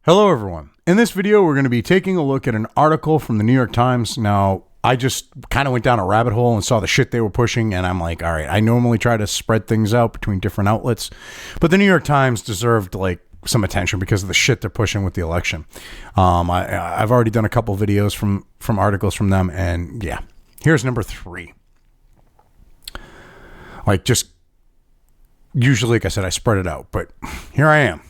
Hello everyone. In this video, we're going to be taking a look at an article from the New York Times. Now, I just kind of went down a rabbit hole and saw the shit they were pushing, and I'm like, all right, I normally try to spread things out between different outlets, but the New York Times deserved some attention because of the shit they're pushing with the election. I've already done a couple videos from articles from them, and yeah, here's number 3. Usually, like I said, I spread it out, but here I am.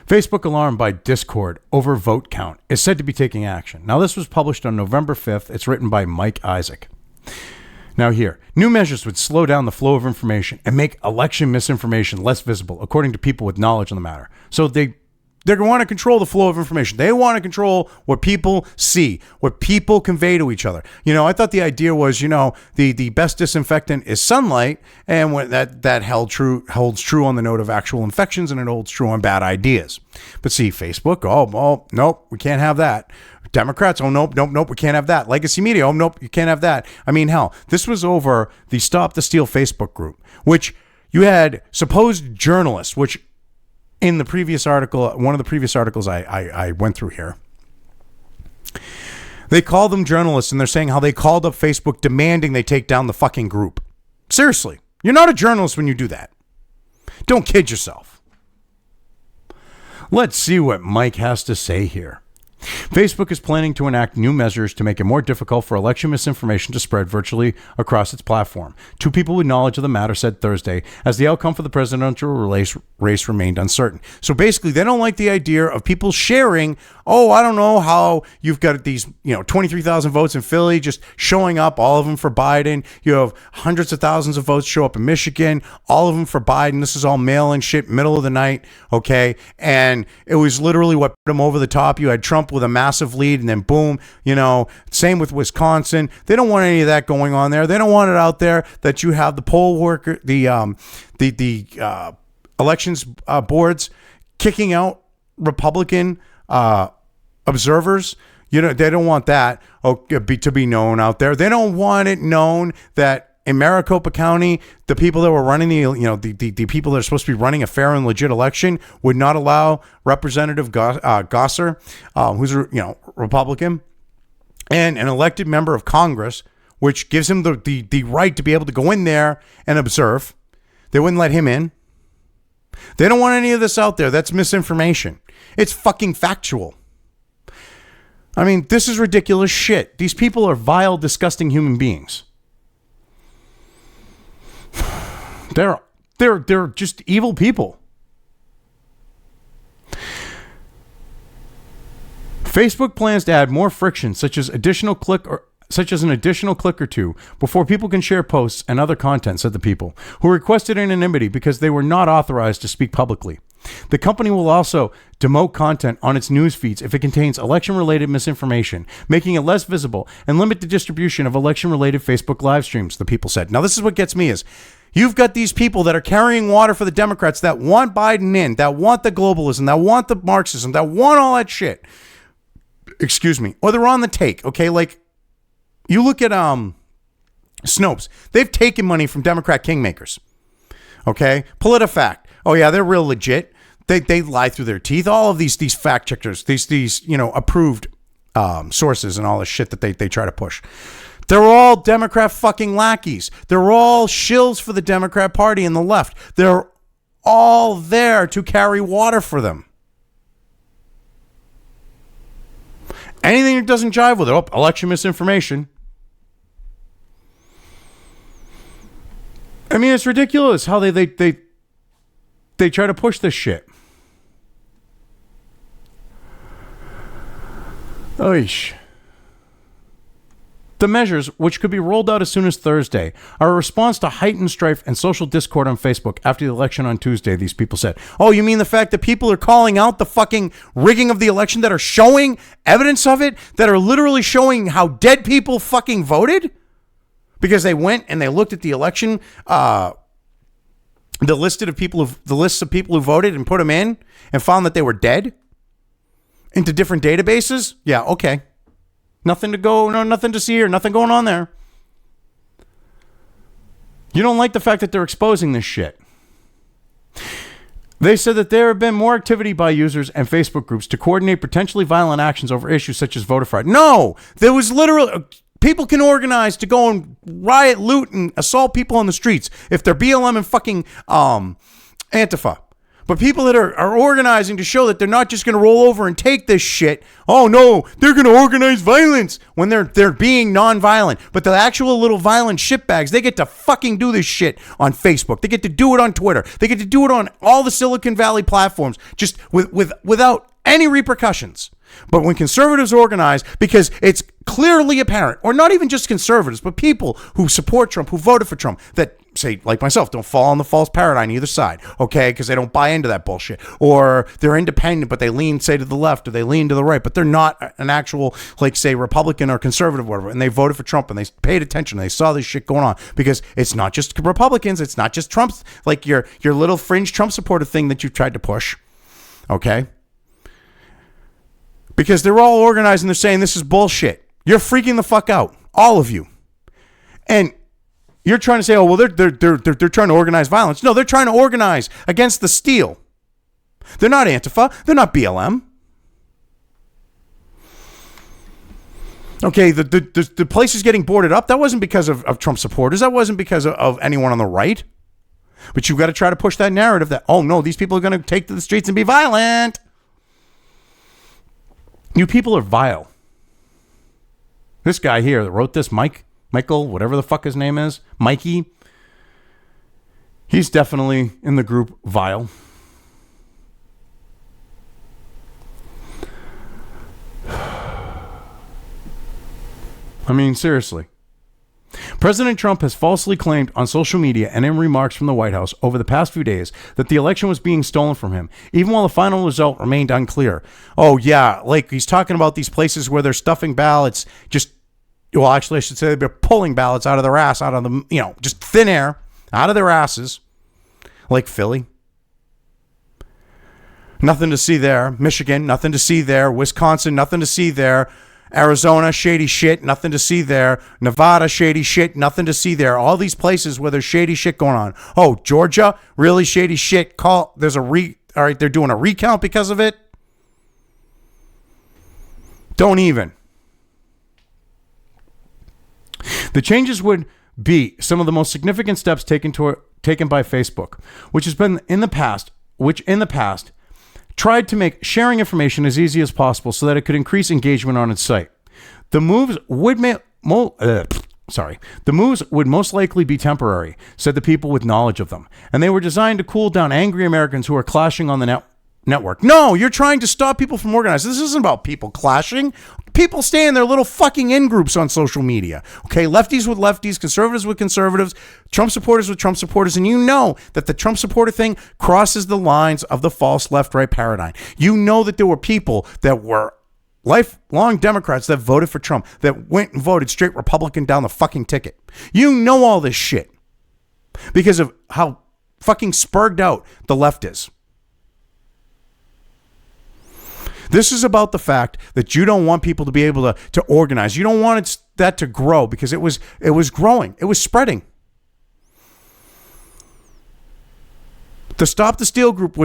Facebook alarmed by Discord over vote count is said to be taking action. Now, this was published on November 5th. It's written by Mike Isaac. Now here, new measures would slow down the flow of information and make election misinformation less visible, according to people with knowledge on the matter. So they want to control the flow of information. They want to control what people see, what people convey to each other. I thought the idea was, the best disinfectant is sunlight, and when that holds true on the note of actual infections, and it holds true on bad ideas. But see, Facebook, oh, nope, we can't have that. Democrats, oh, nope, we can't have that. Legacy media, oh, nope, you can't have that. I mean, hell, this was over the Stop the Steal Facebook group, which you had supposed journalists, which in the previous article, one of the previous articles I went through here, they call them journalists, and they're saying how they called up Facebook demanding they take down the fucking group. Seriously, you're not a journalist when you do that. Don't kid yourself. Let's see what Mike has to say here. Facebook is planning to enact new measures to make it more difficult for election misinformation to spread virtually across its platform. 2 people with knowledge of the matter said Thursday, as the outcome for the presidential race remained uncertain. So basically, they don't like the idea of people sharing, I don't know how you've got these, 23,000 votes in Philly just showing up, all of them for Biden. You have hundreds of thousands of votes show up in Michigan, all of them for Biden. This is all mail-in shit, middle of the night, okay? And it was literally what put them over the top. You had Trump with a massive lead, and then boom, same with Wisconsin. They don't want any of that going on there. They don't want it out there that you have the poll worker, the elections boards kicking out Republican observers. They don't want that to be known out there. They don't want it known that in Maricopa County, the people that were running the people that are supposed to be running a fair and legit election would not allow Representative Gosser, who's Republican, and an elected member of Congress, which gives him the right to be able to go in there and observe. They wouldn't let him in. They don't want any of this out there. That's misinformation. It's fucking factual. I mean, this is ridiculous shit. These people are vile, disgusting human beings. They're just evil people. Facebook plans to add more friction, such as an additional click or two, before people can share posts and other content, said the people, who requested anonymity because they were not authorized to speak publicly. The company will also demote content on its news feeds if it contains election-related misinformation, making it less visible, and limit the distribution of election-related Facebook live streams, the people said. Now, this is what gets me is, you've got these people that are carrying water for the Democrats that want Biden in, that want the globalism, that want the Marxism, that want all that shit. Excuse me. Or they're on the take, okay? Like, you look at Snopes. They've taken money from Democrat kingmakers, okay? PolitiFact. Oh, yeah, they're real legit. They lie through their teeth. All of these fact checkers, these approved sources and all the shit that they try to push. They're all Democrat fucking lackeys. They're all shills for the Democrat Party and the left. They're all there to carry water for them. Anything that doesn't jive with it, election misinformation. I mean, it's ridiculous how they try to push this shit. Oish. The measures, which could be rolled out as soon as Thursday, are a response to heightened strife and social discord on Facebook after the election on Tuesday, these people said. Oh, you mean the fact that people are calling out the fucking rigging of the election, that are showing evidence of it, that are literally showing how dead people fucking voted? Because they went and they looked at the election, the lists of people who voted and put them in and found that they were dead into different databases? Yeah, okay. Nothing to see here. Nothing going on there. You don't like the fact that they're exposing this shit. They said that there have been more activity by users and Facebook groups to coordinate potentially violent actions over issues such as voter fraud. No, there was literally... People can organize to go and riot, loot, and assault people on the streets if they're BLM and fucking Antifa. But people that are organizing to show that they're not just going to roll over and take this shit. Oh no, they're going to organize violence when they're being nonviolent. But the actual little violent shitbags, they get to fucking do this shit on Facebook. They get to do it on Twitter. They get to do it on all the Silicon Valley platforms, just without any repercussions. But when conservatives organize, because it's clearly apparent, or not even just conservatives, but people who support Trump, who voted for Trump, that say, like myself, don't fall on the false paradigm either side, okay, because they don't buy into that bullshit, or they're independent, but they lean, say, to the left, or they lean to the right, but they're not an actual, like, say, Republican or conservative, or whatever, and they voted for Trump, and they paid attention, and they saw this shit going on, because it's not just Republicans, it's not just Trump's, like your little fringe Trump supporter thing that you tried to push, okay? Because they're all organized and they're saying this is bullshit. You're freaking the fuck out, all of you. And you're trying to say, oh, well, they're trying to organize violence. No, they're trying to organize against the steal. They're not Antifa. They're not BLM. Okay, the place is getting boarded up. That wasn't because of Trump supporters. That wasn't because of anyone on the right. But you've got to try to push that narrative that, oh, no, these people are going to take to the streets and be violent. You people are vile. This guy here that wrote this, Michael, whatever the fuck his name is, Mikey, he's definitely in the group vile. I mean, seriously. President Trump has falsely claimed on social media and in remarks from the White House over the past few days that the election was being stolen from him, even while the final result remained unclear. Oh, yeah, like he's talking about these places where they're stuffing ballots, well, actually, I should say they're pulling ballots out of their ass, out of the, just thin air, out of their asses, like Philly. Nothing to see there. Michigan, nothing to see there. Wisconsin, nothing to see there. Arizona, shady shit, nothing to see there. Nevada, shady shit, nothing to see there. All these places where there's shady shit going on. Oh, Georgia, really shady shit. All right, they're doing a recount because of it. Don't even. The changes would be some of the most significant steps taken by Facebook, which in the past tried to make sharing information as easy as possible so that it could increase engagement on its site. The moves would most likely be temporary, said the people with knowledge of them, and they were designed to cool down angry Americans who are clashing on the network. No, you're trying to stop people from organizing. This isn't about people clashing. People stay in their little fucking in-groups on social media. Okay, lefties with lefties, conservatives with conservatives, Trump supporters with Trump supporters, and you know that the Trump supporter thing crosses the lines of the false left-right paradigm. You know that there were people that were lifelong Democrats that voted for Trump, that went and voted straight Republican down the fucking ticket. You know all this shit because of how fucking spurred out the left is. This is about the fact that you don't want people to be able to organize. You don't want that to grow because it was growing. It was spreading. The Stop the Steal group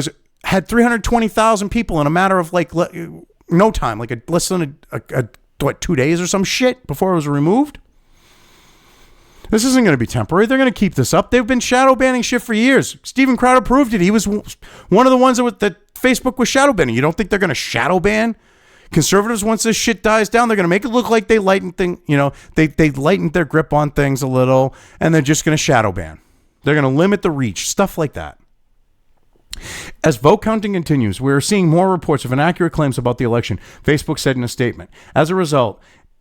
had 320,000 people in a matter of no time, less than 2 days or some shit before it was removed. This isn't going to be temporary. They're going to keep this up. They've been shadow banning shit for years. Steven Crowder proved it. He was one of the ones that Facebook was shadow banning. You don't think they're going to shadow ban conservatives once this shit dies down? They're going to make it look like they lightened they lightened their grip on things a little, and they're just going to shadow ban. They're going to limit the reach, stuff like that. As vote counting continues, we're seeing more reports of inaccurate claims about the election, Facebook said in a statement. As a result,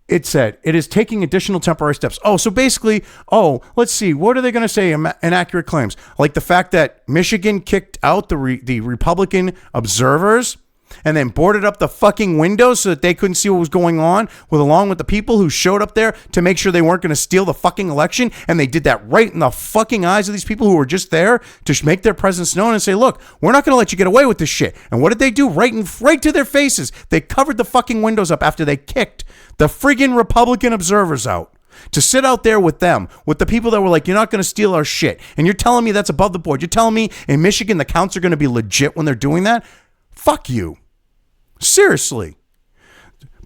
it said it is taking additional temporary steps. Oh, so basically, let's see. What are they going to say? Inaccurate claims. Like the fact that Michigan kicked out the Republican observers and then boarded up the fucking windows so that they couldn't see what was going on, along with the people who showed up there to make sure they weren't going to steal the fucking election. And they did that right in the fucking eyes of these people who were just there to make their presence known and say, look, we're not going to let you get away with this shit. And what did they do? Right to their faces. They covered the fucking windows up after they kicked the friggin' Republican observers out. To sit out there with them, with the people that were like, you're not going to steal our shit. And you're telling me that's above the board. You're telling me in Michigan the counts are going to be legit when they're doing that? Fuck you. Seriously.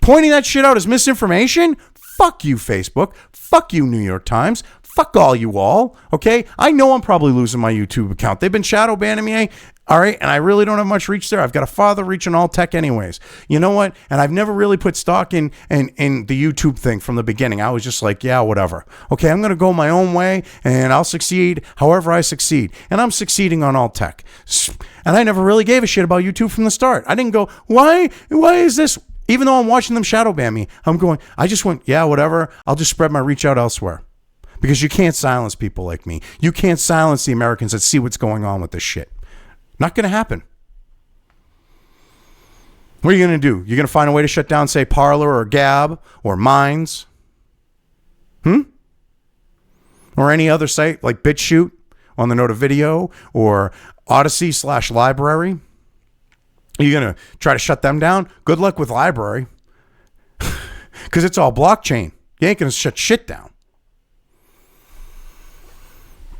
Pointing that shit out as misinformation? Fuck you, Facebook. Fuck you, New York Times. Fuck all you all. Okay? I know I'm probably losing my YouTube account. They've been shadow banning me. All right, and I really don't have much reach there. I've got a father reach in all tech anyways. You know what? And I've never really put stock in the YouTube thing from the beginning. I was just like, yeah, whatever. Okay, I'm going to go my own way, and I'll succeed however I succeed. And I'm succeeding on all tech. And I never really gave a shit about YouTube from the start. I didn't go, why is this? Even though I'm watching them shadow ban me, I just went, yeah, whatever. I'll just spread my reach out elsewhere. Because you can't silence people like me. You can't silence the Americans that see what's going on with this shit. Not going to happen. What are you going to do? You're going to find a way to shut down, say, Parler or Gab or Minds? Or any other site like BitChute on the Note of Video or Odyssey/Library? Are you going to try to shut them down? Good luck with Library. Because it's all blockchain. You ain't going to shut shit down.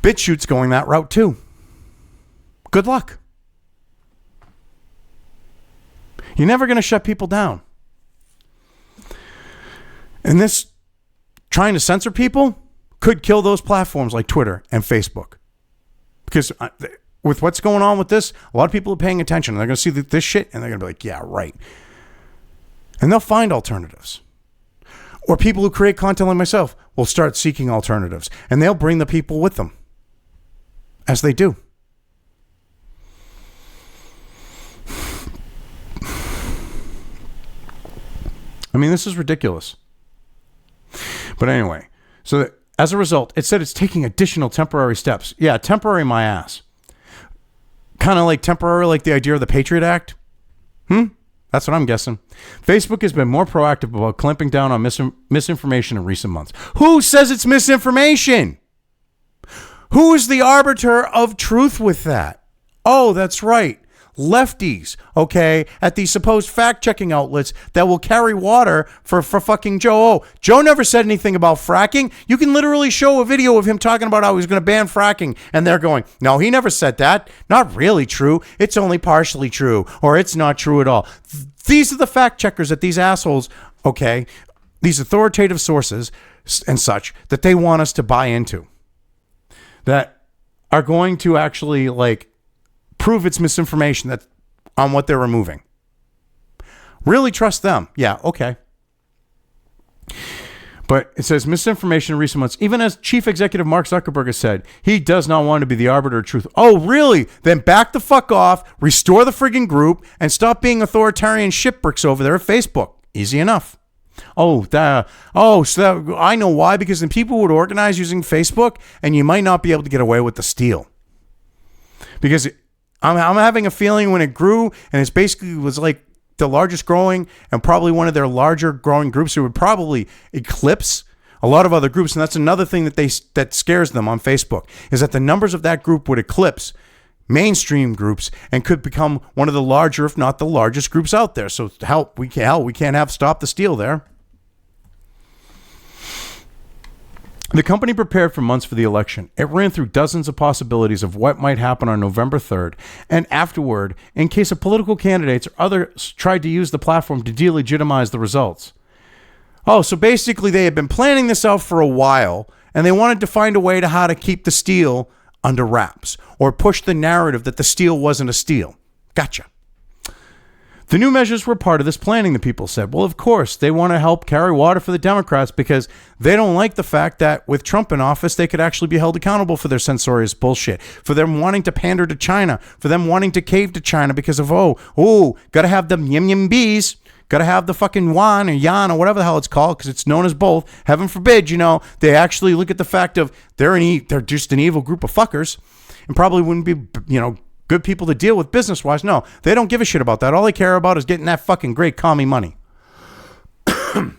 BitChute's going that route too. Good luck. You're never going to shut people down. And this trying to censor people could kill those platforms like Twitter and Facebook. Because with what's going on with this, a lot of people are paying attention. They're going to see this shit and they're going to be like, yeah, right. And they'll find alternatives. Or people who create content like myself will start seeking alternatives. And they'll bring the people with them. As they do. I mean, this is ridiculous. But anyway, so as a result, it said it's taking additional temporary steps. Yeah, temporary my ass. Kind of like temporary, like the idea of the Patriot Act. That's what I'm guessing. Facebook has been more proactive about clamping down on misinformation in recent months. Who says it's misinformation? Who is the arbiter of truth with that? Oh, that's right. Lefties, okay, at these supposed fact-checking outlets that will carry water for fucking Joe. Oh, Joe never said anything about fracking. You can literally show a video of him talking about how he's going to ban fracking, and they're going, no, he never said that. Not really true. It's only partially true, or it's not true at all. These are the fact-checkers that these assholes, okay, these authoritative sources and such, that they want us to buy into. That are going to actually, like, prove it's misinformation that on what they're removing. Really trust them. Yeah, okay. But it says misinformation in recent months, even as Chief Executive Mark Zuckerberg has said, he does not want to be the arbiter of truth. Oh, really? Then back the fuck off, restore the friggin' group, and stop being authoritarian shitbricks over there at Facebook. Easy enough. So I know why, because then people would organize using Facebook, and you might not be able to get away with the steal. Because I'm having a feeling when it grew, and it basically was like the largest growing and probably one of their larger growing groups, it would probably eclipse a lot of other groups. And that's another thing that scares them on Facebook, is that the numbers of that group would eclipse mainstream groups and could become one of the larger, if not the largest groups out there. So we can't have stop the steal there. The company prepared for months for the election. It ran through dozens of possibilities of what might happen on November 3rd and afterward in case of political candidates or others tried to use the platform to delegitimize the results. Oh, so basically they had been planning this out for a while, and they wanted to find a way to how to keep the steal under wraps or push the narrative that the steal wasn't a steal. Gotcha. The new measures were part of this planning, the people said. Well, of course, they want to help carry water for the Democrats because they don't like the fact that with Trump in office, they could actually be held accountable for their censorious bullshit, for them wanting to pander to China, for them wanting to cave to China because of, got to have them yim bees, got to have the fucking yuan or yan or whatever the hell it's called because it's known as both. Heaven forbid, they actually look at the fact of they're just an evil group of fuckers and probably wouldn't be, good people to deal with business-wise. No, they don't give a shit about that. All they care about is getting that fucking great commie money. And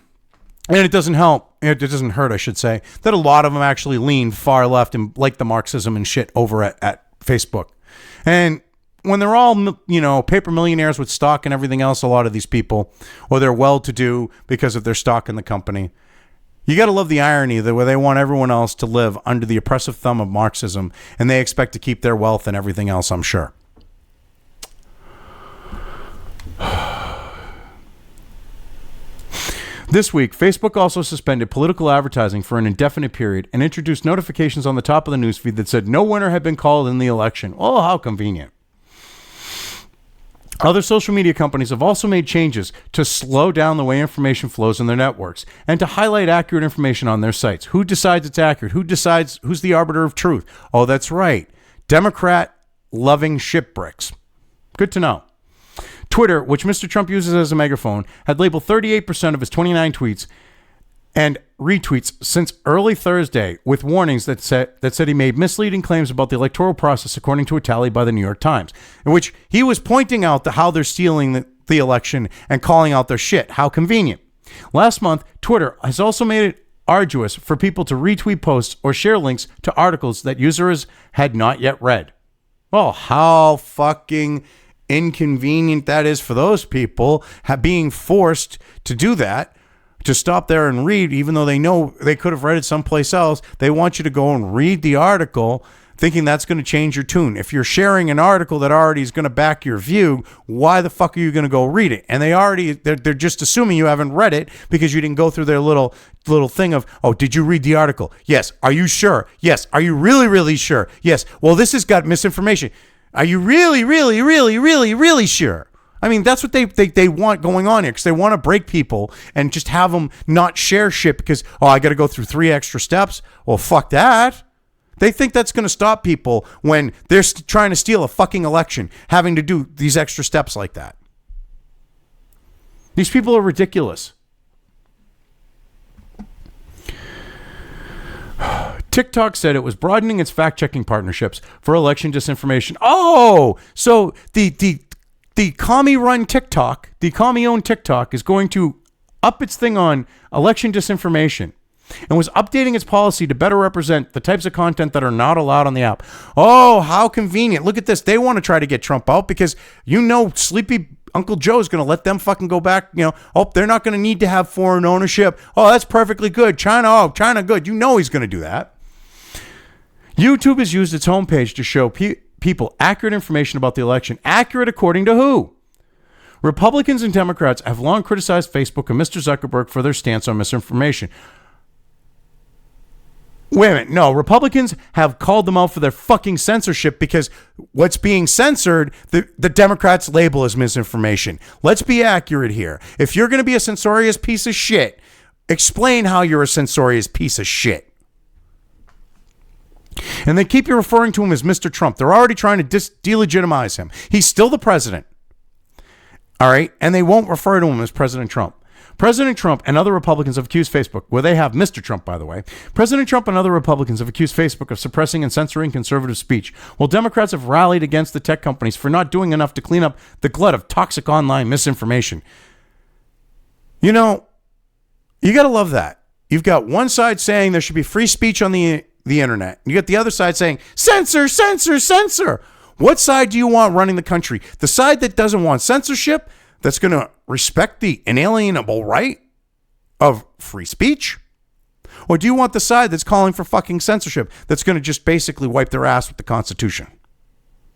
it doesn't help. It doesn't hurt, I should say, that a lot of them actually lean far left and like the Marxism and shit over at Facebook. And when they're all, paper millionaires with stock and everything else, a lot of these people, or they're well-to-do because of their stock in the company, You got to love the irony that where they want everyone else to live under the oppressive thumb of Marxism, and they expect to keep their wealth and everything else, I'm sure. This week, Facebook also suspended political advertising for an indefinite period and introduced notifications on the top of the newsfeed that said no winner had been called in the election. Oh, how convenient. Other social media companies have also made changes to slow down the way information flows in their networks and to highlight accurate information on their sites. Who decides it's accurate? Who decides who's the arbiter of truth? Oh, that's right. Democrat-loving shipbricks. Good to know. Twitter, which Mr. Trump uses as a megaphone, had labeled 38% of his 29 tweets and retweets since early Thursday with warnings that said he made misleading claims about the electoral process, according to a tally by the New York Times, in which he was pointing out how they're stealing the election and calling out their shit. How convenient. Last month, Twitter has also made it arduous for people to retweet posts or share links to articles that users had not yet read. Oh, how fucking inconvenient that is for those people being forced to do that, to stop there and read, even though they know they could have read it someplace else. They want you to go and read the article thinking that's going to change your tune. If you're sharing an article that already is going to back your view, why the fuck are you going to go read it? And they're just assuming you haven't read it because you didn't go through their little thing of, oh, did you read the article? Yes. Are you sure? Yes. Are you really, really sure? Yes. Well, this has got misinformation. Are you really, really, really, really, really sure? I mean, that's what they want going on here, because they want to break people and just have them not share shit because, oh, I got to go through 3 extra steps. Well, fuck that. They think that's going to stop people when they're trying to steal a fucking election, having to do these extra steps like that. These people are ridiculous. TikTok said it was broadening its fact-checking partnerships for election disinformation. Oh, so the commie-run TikTok, the commie-owned TikTok is going to up its thing on election disinformation and was updating its policy to better represent the types of content that are not allowed on the app. Oh, how convenient. Look at this. They want to try to get Trump out because, sleepy Uncle Joe's going to let them fucking go back. Oh, they're not going to need to have foreign ownership. Oh, that's perfectly good. China good. He's going to do that. YouTube has used its homepage to show people accurate information about the election. Accurate according to who? Republicans and Democrats have long criticized Facebook and Mr. Zuckerberg for their stance on misinformation. Wait a minute. No, Republicans have called them out for their fucking censorship because what's being censored, the Democrats label as misinformation. Let's be accurate here. If you're going to be a censorious piece of shit, explain how you're a censorious piece of shit. And they keep referring to him as Mr. Trump. They're already trying to delegitimize him. He's still the president. All right? And they won't refer to him as President Trump. President Trump and other Republicans have accused Facebook, where they have Mr. Trump, by the way. President Trump and other Republicans have accused Facebook of suppressing and censoring conservative speech, while Democrats have rallied against the tech companies for not doing enough to clean up the glut of toxic online misinformation. You got to love that. You've got one side saying there should be free speech on the internet. You got the other side saying, censor, censor, censor. What side do you want running the country? The side that doesn't want censorship, that's going to respect the inalienable right of free speech? Or do you want the side that's calling for fucking censorship, that's going to just basically wipe their ass with the Constitution?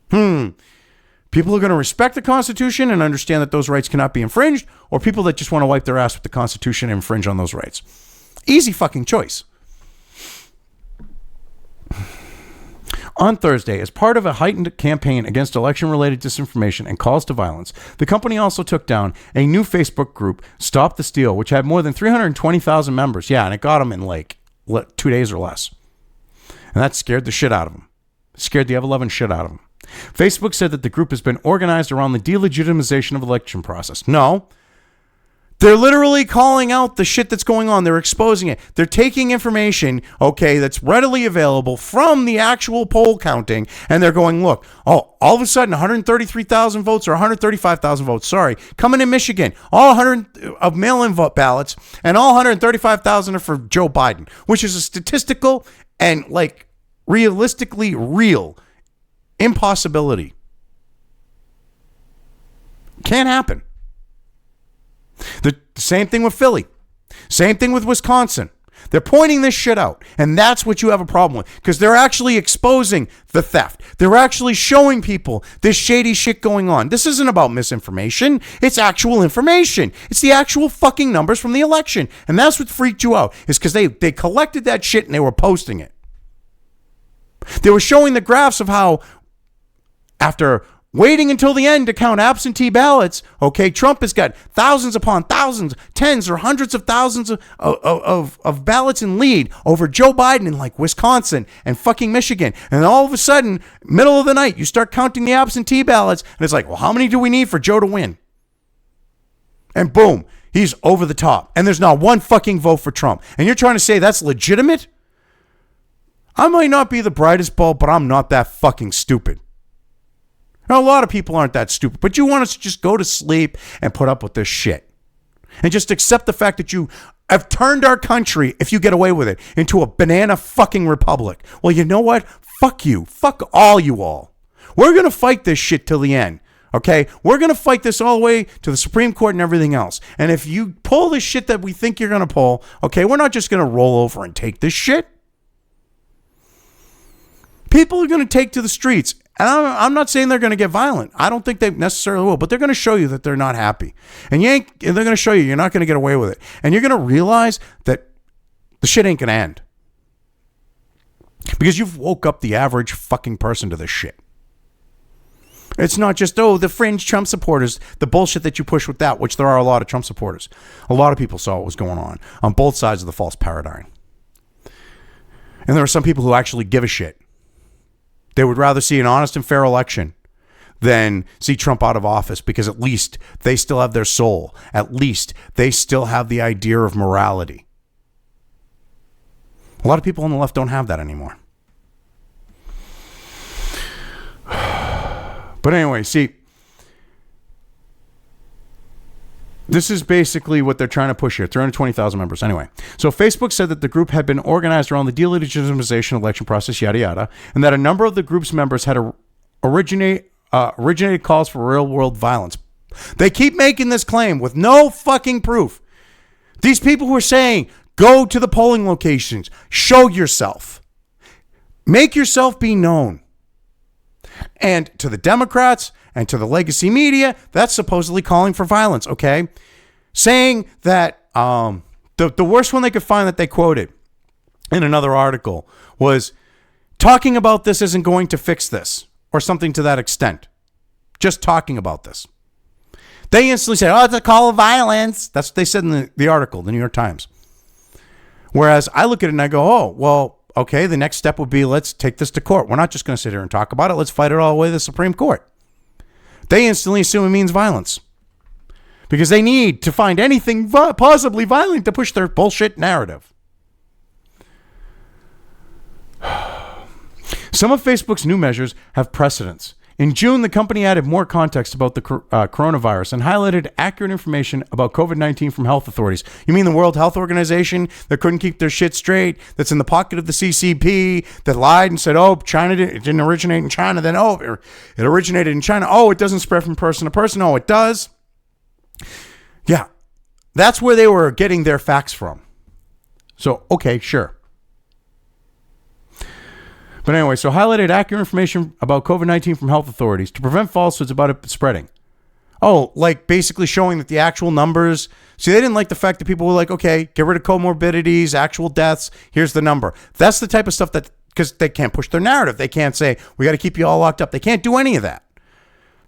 People are going to respect the Constitution and understand that those rights cannot be infringed, or people that just want to wipe their ass with the Constitution and infringe on those rights? Easy fucking choice. On Thursday, as part of a heightened campaign against election-related disinformation and calls to violence, the company also took down a new Facebook group, Stop the Steal, which had more than 320,000 members. Yeah, and it got them in 2 days or less. And that scared the shit out of them. Scared the ever-loving shit out of them. Facebook said that the group has been organized around the delegitimization of the election process. No. They're literally calling out the shit that's going on. They're exposing it. They're taking information, that's readily available from the actual poll counting, and they're going, look, all of a sudden 133,000 votes or 135,000 votes, coming in Michigan, all 100 of mail-in vote ballots, and all 135,000 are for Joe Biden, which is a statistical and realistically real impossibility. Can't happen. The same thing with Philly. Same thing with Wisconsin. They're pointing this shit out. And that's what you have a problem with. Because they're actually exposing the theft. They're actually showing people this shady shit going on. This isn't about misinformation. It's actual information. It's the actual fucking numbers from the election. And that's what freaked you out. Is because they collected that shit and they were posting it. They were showing the graphs of how after waiting until the end to count absentee ballots, okay, Trump has got thousands upon thousands, tens or hundreds of thousands of ballots in lead over Joe Biden in like Wisconsin and fucking Michigan. And all of a sudden, middle of the night, you start counting the absentee ballots and it's like, well, how many do we need for Joe to win? And boom, he's over the top. And there's not one fucking vote for Trump. And you're trying to say that's legitimate? I might not be the brightest bulb, but I'm not that fucking stupid. Now, a lot of people aren't that stupid, but you want us to just go to sleep and put up with this shit. And just accept the fact that you have turned our country, if you get away with it, into a banana fucking republic. Well, you know what? Fuck you. Fuck all you all. We're going to fight this shit till the end. Okay? We're going to fight this all the way to the Supreme Court and everything else. And if you pull the shit that we think you're going to pull, okay, we're not just going to roll over and take this shit. People are going to take to the streets. And I'm not saying they're going to get violent. I don't think they necessarily will, but they're going to show you that they're not happy. And they're going to show you're not going to get away with it. And you're going to realize that the shit ain't going to end. Because you've woke up the average fucking person to this shit. It's not just, the fringe Trump supporters, the bullshit that you push with that, which there are a lot of Trump supporters. A lot of people saw what was going on both sides of the false paradigm. And there are some people who actually give a shit. They would rather see an honest and fair election than see Trump out of office because at least they still have their soul. At least they still have the idea of morality. A lot of people on the left don't have that anymore. But anyway, see, this is basically what they're trying to push here. 320,000 members. Anyway, so Facebook said that the group had been organized around the delegitimization election process, yada, yada, and that a number of the group's members had originated calls for real-world violence. They keep making this claim with no fucking proof. These people who are saying, go to the polling locations, show yourself, make yourself be known. And to the Democrats and to the legacy media, that's supposedly calling for violence, okay? Saying that the worst one they could find that they quoted in another article was talking about this isn't going to fix this or something to that extent. Just talking about this. They instantly said, it's a call of violence. That's what they said in the article, the New York Times. Whereas I look at it and I go, well, okay, the next step would be let's take this to court. We're not just going to sit here and talk about it. Let's fight it all the way to the Supreme Court. They instantly assume it means violence because they need to find anything possibly violent to push their bullshit narrative. Some of Facebook's new measures have precedents. In June, the company added more context about the coronavirus and highlighted accurate information about COVID-19 from health authorities. You mean the World Health Organization that couldn't keep their shit straight, that's in the pocket of the CCP, that lied and said, China it didn't originate in China, then, it originated in China. It doesn't spread from person to person. It does. Yeah, that's where they were getting their facts from. So, okay, sure. But anyway, so highlighted accurate information about COVID-19 from health authorities to prevent falsehoods about it spreading. Like basically showing that the actual numbers. See, they didn't like the fact that people were like, okay, get rid of comorbidities, actual deaths. Here's the number. That's the type of stuff that, because they can't push their narrative. They can't say, we got to keep you all locked up. They can't do any of that.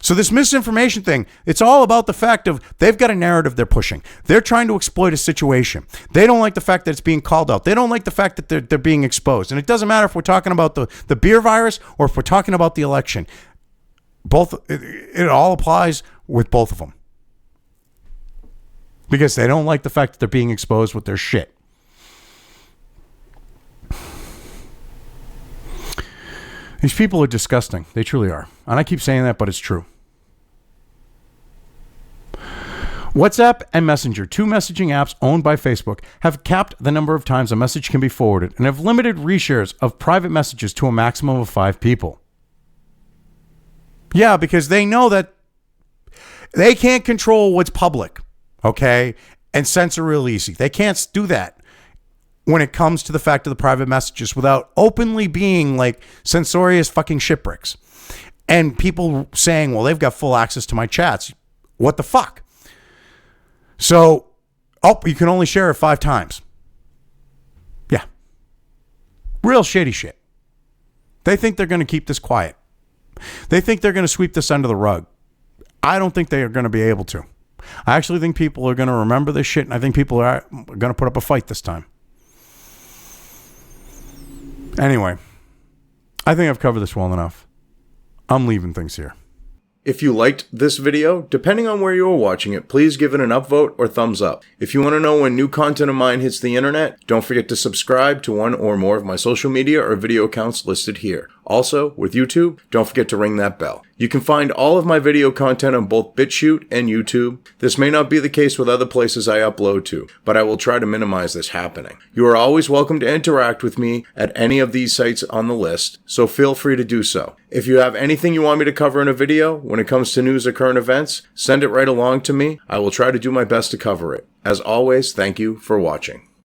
So this misinformation thing, it's all about the fact of they've got a narrative they're pushing. They're trying to exploit a situation. They don't like the fact that it's being called out. They don't like the fact that they're being exposed. And it doesn't matter if we're talking about the beer virus or if we're talking about the election. It all applies with both of them. Because they don't like the fact that they're being exposed with their shit. These people are disgusting. They truly are. And I keep saying that, but it's true. WhatsApp and Messenger, two messaging apps owned by Facebook, have capped the number of times a message can be forwarded and have limited reshares of private messages to a maximum of 5 people. Yeah, because they know that they can't control what's public, okay, and censor real easy. They can't do that. when it comes to the fact of the private messages without openly being like censorious fucking shitbricks. And people saying, well, they've got full access to my chats. What the fuck? So, you can only share it 5 times. Yeah. Real shady shit. They think they're going to keep this quiet. They think they're going to sweep this under the rug. I don't think they are going to be able to. I actually think people are going to remember this shit, and I think people are going to put up a fight this time. Anyway, I think I've covered this well enough. I'm leaving things here. If you liked this video, depending on where you are watching it, please give it an upvote or thumbs up. If you want to know when new content of mine hits the internet, don't forget to subscribe to one or more of my social media or video accounts listed here. Also, with YouTube, don't forget to ring that bell. You can find all of my video content on both BitChute and YouTube. This may not be the case with other places I upload to, but I will try to minimize this happening. You are always welcome to interact with me at any of these sites on the list, so feel free to do so. If you have anything you want me to cover in a video, when it comes to news or current events, send it right along to me. I will try to do my best to cover it. As always, thank you for watching.